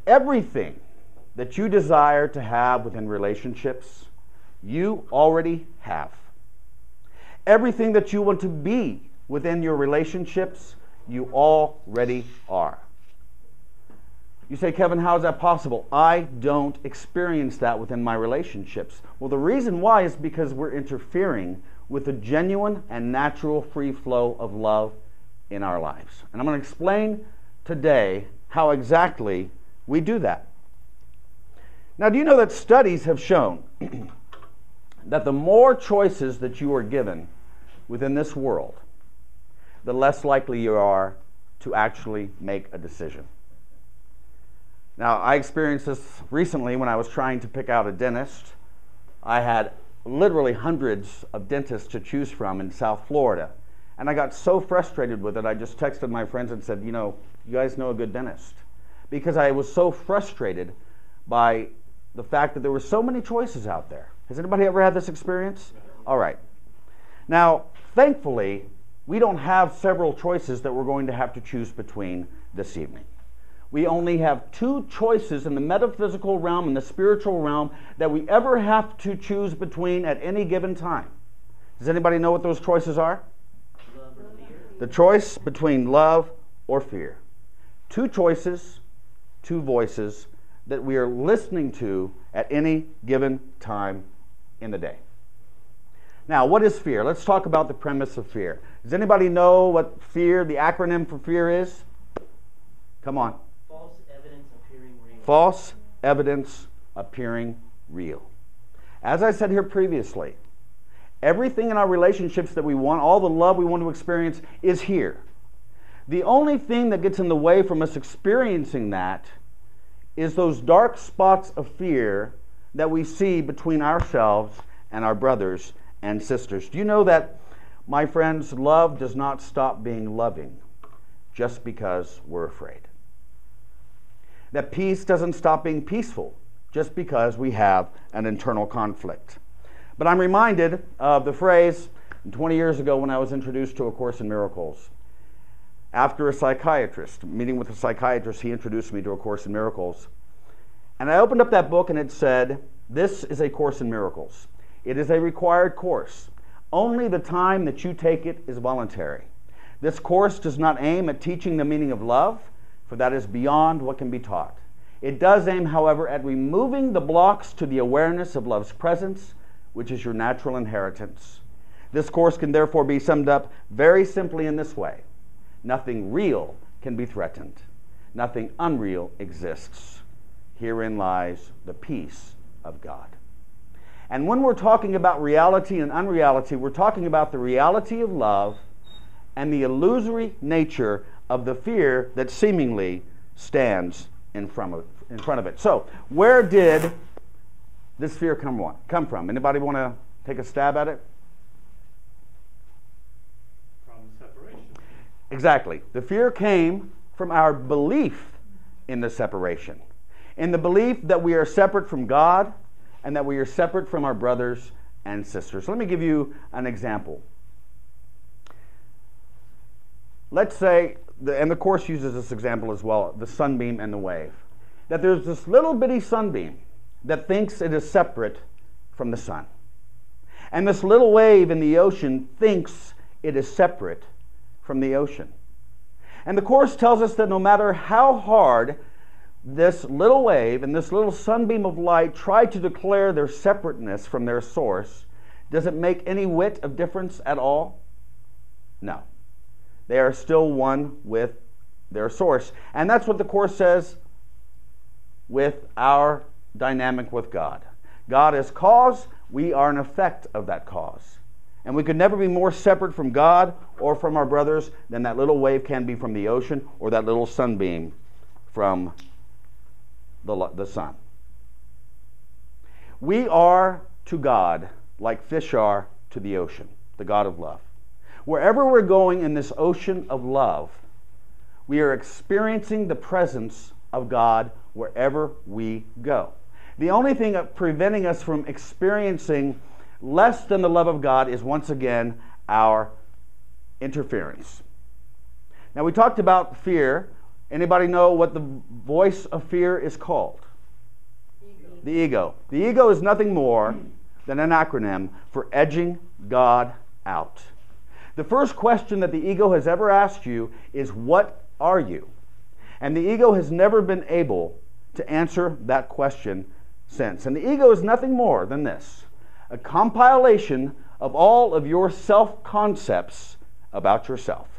Everything that you desire to have within relationships, you already have. Everything that you want to be within your relationships, you already are. You say, Kevin, how is that possible? I don't experience that within my relationships. Well, the reason why is because we're interfering with the genuine and natural free flow of love in our lives. And I'm going to explain today how exactly we do that. Now, do you know that studies have shown that the more choices that you are given within this world, the less likely you are to actually make a decision? Now, I experienced this recently when I was trying to pick out a dentist. I had literally hundreds of dentists to choose from in South Florida. And I got so frustrated with it, I just texted my friends and said, you guys know a good dentist. Because I was so frustrated by the fact that there were so many choices out there. Has anybody ever had this experience? All right. Now, thankfully, we don't have several choices that we're going to have to choose between this evening. We only have two choices in the metaphysical realm and the spiritual realm that we ever have to choose between at any given time. Does anybody know what those choices are? Love or fear. The choice between love or fear. Two choices, two voices that we are listening to at any given time in the day. Now, what is fear? Let's talk about the premise of fear. Does anybody know what fear, the acronym for fear is? Come on. False evidence appearing real. False evidence appearing real. As I said here previously, everything in our relationships that we want, all the love we want to experience is here. The only thing that gets in the way from us experiencing that is those dark spots of fear that we see between ourselves and our brothers and sisters. Do you know that, my friends, love does not stop being loving just because we're afraid? That peace doesn't stop being peaceful just because we have an internal conflict. But I'm reminded of the phrase 20 years ago when I was introduced to A Course in Miracles. After a psychiatrist, meeting with a psychiatrist, he introduced me to A Course in Miracles. And I opened up that book and it said, "This is A Course in Miracles. It is a required course. Only the time that you take it is voluntary. This course does not aim at teaching the meaning of love, for that is beyond what can be taught. It does aim, however, at removing the blocks to the awareness of love's presence, which is your natural inheritance. This course can therefore be summed up very simply in this way. Nothing real can be threatened. Nothing unreal exists. Herein lies the peace of God." And when we're talking about reality and unreality, we're talking about the reality of love and the illusory nature of the fear that seemingly stands in front of it. So, where did this fear come from? Anybody want to take a stab at it? From separation. Exactly. The fear came from our belief in the separation. In the belief that we are separate from God and that we are separate from our brothers and sisters. Let me give you an example. Let's say, and the Course uses this example as well, the sunbeam and the wave. That there's this little bitty sunbeam that thinks it is separate from the sun. And this little wave in the ocean thinks it is separate from the ocean. And the Course tells us that no matter how hard this little wave and this little sunbeam of light try to declare their separateness from their source, does it make any whit of difference at all? No. They are still one with their source. And that's what the Course says with our dynamic with God. God is cause, we are an effect of that cause. And we could never be more separate from God or from our brothers than that little wave can be from the ocean or that little sunbeam from the sun. We are to God like fish are to the ocean, the God of love. Wherever we're going in this ocean of love, we are experiencing the presence of God wherever we go. The only thing preventing us from experiencing less than the love of God is once again our interference. Now, we talked about fear Anybody know what the voice of fear is called? The ego. The ego is nothing more than an acronym for edging God out. The first question that the ego has ever asked you is, what are you? And the ego has never been able to answer that question since. And the ego is nothing more than this: a compilation of all of your self-concepts about yourself.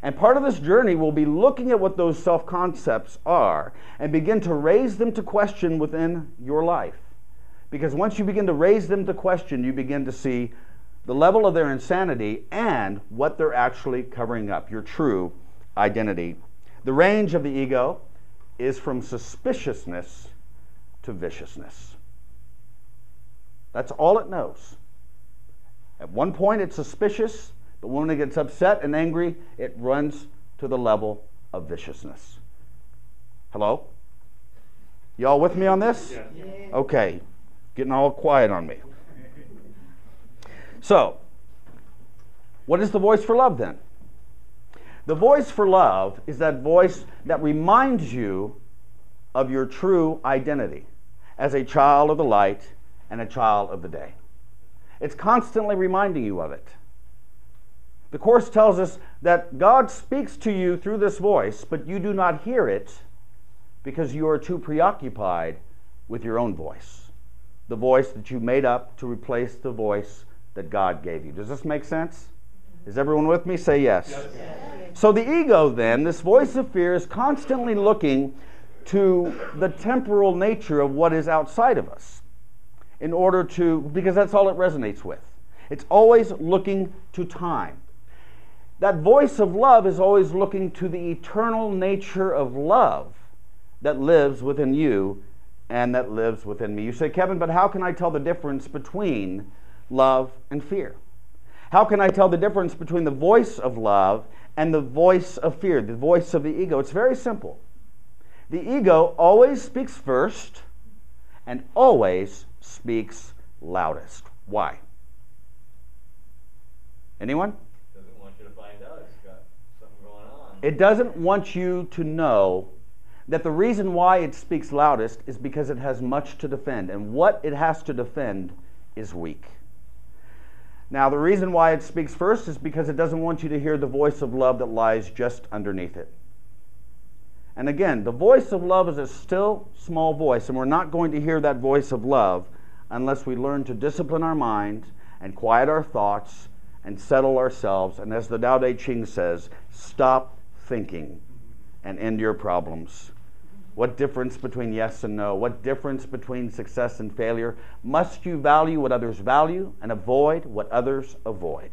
And part of this journey will be looking at what those self-concepts are and begin to raise them to question within your life. Because once you begin to raise them to question, you begin to see the level of their insanity and what they're actually covering up, your true identity. The range of the ego is from suspiciousness to viciousness. That's all it knows. At one point it's suspicious, but when it gets upset and angry, it runs to the level of viciousness. Hello? Y'all with me on this? Yeah. Okay. Getting all quiet on me. So, what is the voice for love then? The voice for love is that voice that reminds you of your true identity as a child of the light and a child of the day. It's constantly reminding you of it. The Course tells us that God speaks to you through this voice, but you do not hear it because you are too preoccupied with your own voice, the voice that you made up to replace the voice that God gave you. Does this make sense? Is everyone with me? Say yes. Yes. So the ego then, this voice of fear, is constantly looking to the temporal nature of what is outside of us in order to, because that's all it resonates with. It's always looking to time. That voice of love is always looking to the eternal nature of love that lives within you and that lives within me. You say, Kevin, but how can I tell the difference between love and fear? How can I tell the difference between the voice of love and the voice of fear, the voice of the ego? It's very simple. The ego always speaks first and always speaks loudest. Why? Anyone? Doesn't want you to find out it's got something going on. It doesn't want you to know that the reason why it speaks loudest is because it has much to defend, and what it has to defend is weak. Now, the reason why it speaks first is because it doesn't want you to hear the voice of love that lies just underneath it. And again, the voice of love is a still, small voice, and we're not going to hear that voice of love unless we learn to discipline our mind and quiet our thoughts and settle ourselves. And as the Tao Te Ching says, stop thinking and end your problems. What difference between yes and no? What difference between success and failure? Must you value what others value and avoid what others avoid?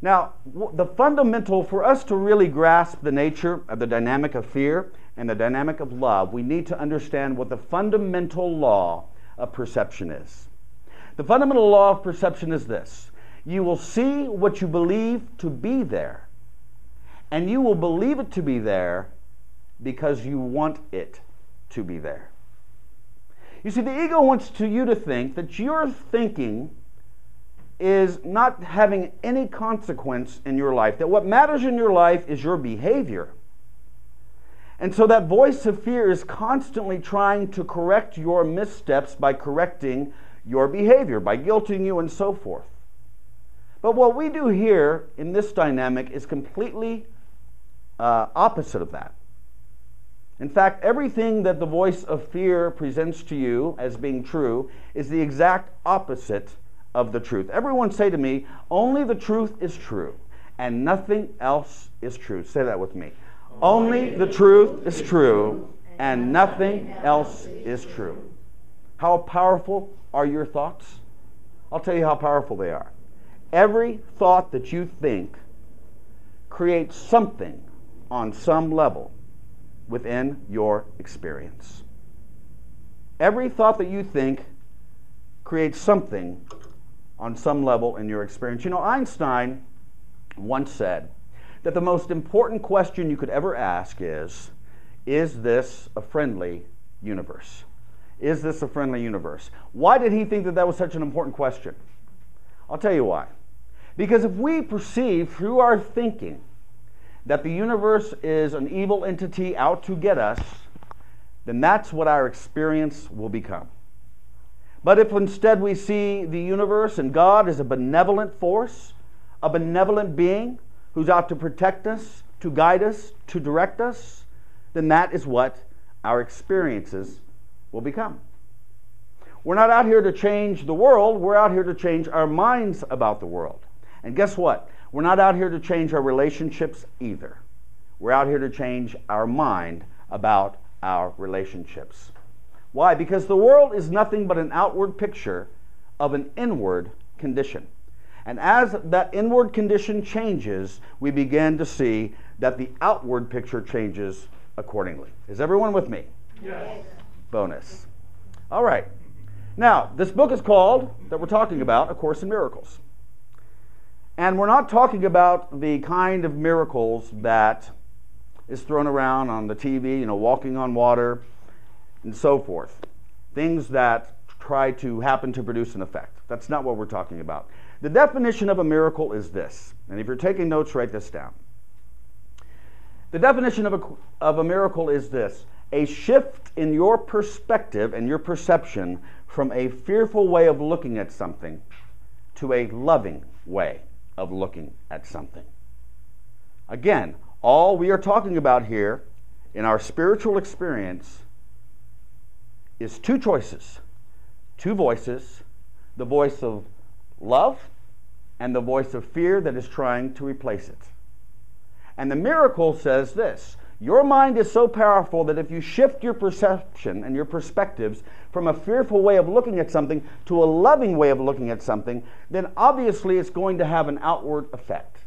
Now, the fundamental, for us to really grasp the nature of the dynamic of fear and the dynamic of love, we need to understand what the fundamental law of perception is. The fundamental law of perception is this: you will see what you believe to be there, and you will believe it to be there because you want it to be there. You see, the ego wants you to think that your thinking is not having any consequence in your life, that what matters in your life is your behavior. And so that voice of fear is constantly trying to correct your missteps by correcting your behavior, by guilting you and so forth. But what we do here in this dynamic is completely opposite of that. In fact, everything that the voice of fear presents to you as being true is the exact opposite of the truth. Everyone say to me, only the truth is true and nothing else is true. Say that with me. Only the truth is true and nothing else is true. How powerful are your thoughts? I'll tell you how powerful they are. Every thought that you think creates something on some level within your experience. Every thought that you think creates something on some level in your experience. You know, Einstein once said that the most important question you could ever ask is this a friendly universe? Is this a friendly universe? Why did he think that that was such an important question? I'll tell you why. Because if we perceive through our thinking that the universe is an evil entity out to get us, then that's what our experience will become. But if instead we see the universe and God as a benevolent force, a benevolent being who's out to protect us, to guide us, to direct us, then that is what our experiences will become. We're not out here to change the world, we're out here to change our minds about the world. And guess what? We're not out here to change our relationships either. We're out here to change our mind about our relationships. Why? Because the world is nothing but an outward picture of an inward condition. And as that inward condition changes, we begin to see that the outward picture changes accordingly. Is everyone with me? Yes. Bonus. All right. Now, this book is called, that we're talking about, A Course in Miracles. And we're not talking about the kind of miracles that is thrown around on the TV, walking on water and so forth. Things that try to happen to produce an effect. That's not what we're talking about. The definition of a miracle is this, and if you're taking notes, write this down. The definition of a miracle is this: a shift in your perspective and your perception from a fearful way of looking at something to a loving way of looking at something. Again, all we are talking about here in our spiritual experience is two choices, two voices, the voice of love and the voice of fear that is trying to replace it. And the miracle says this: your mind is so powerful that if you shift your perception and your perspectives from a fearful way of looking at something to a loving way of looking at something, then obviously it's going to have an outward effect.